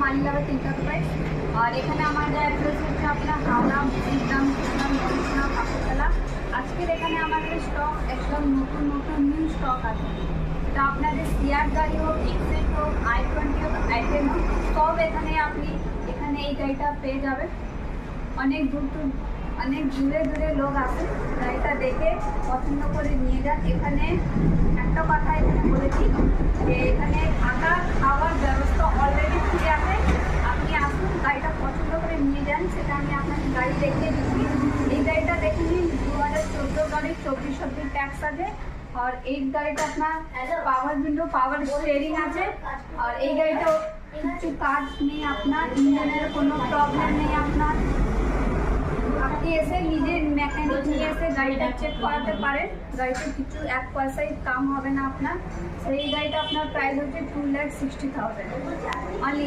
Malibagh enterprise. আর এখানে আমাদের address হচ্ছে আপনার হাওড়া, মুর্শিদাবাদ, নদিয়া, কাকুরতলা। আজকের এখানে আমাদের স্টক একদম নতুন নতুন নিউ স্টক আছে। তা আপনাদের সিআর গাড়ি হোক, এক্সেট হোক, i20 হোক, i10 হোক, সব এখানে আপনি এই গাড়িটা পেয়ে যাবেন। অনেক দূরে দূরে লোক আসে, গাড়িটা দেখে পছন্দ করে নিয়ে যান। এখানে একটা কথা এখানে বলেছি যে এখানে থাকা খাওয়ার ব্যবস্থা অলরেডি ফ্রি আছে। আপনি আসুন, গাড়িটা পছন্দ করে নিয়ে যান। সেটা আমি আপনাকে গাড়ি দেখিয়ে দিচ্ছি। এই গাড়িটা দেখে নিন, 2014 গাড়ি, 24 ট্যাক্স আছে। আর এই গাড়িটা আপনার পাওয়ার উইন্ডো, পাওয়ার স্টিয়ারিং আছে। আর এই গাড়িটা কিছু কাজ নেই, আপনার ইঞ্জিনের কোনো প্রবলেম নেই। আপনার আপনি এসে নিজের মেকানিক নিয়ে এসে গাড়িটা চেক করাতে পারেন। গাড়িতে কিছু 1 পয়সাই কাম হবে না আপনার। সেই গাড়িটা আপনার প্রাইস হচ্ছে 2,60,000 অনলি।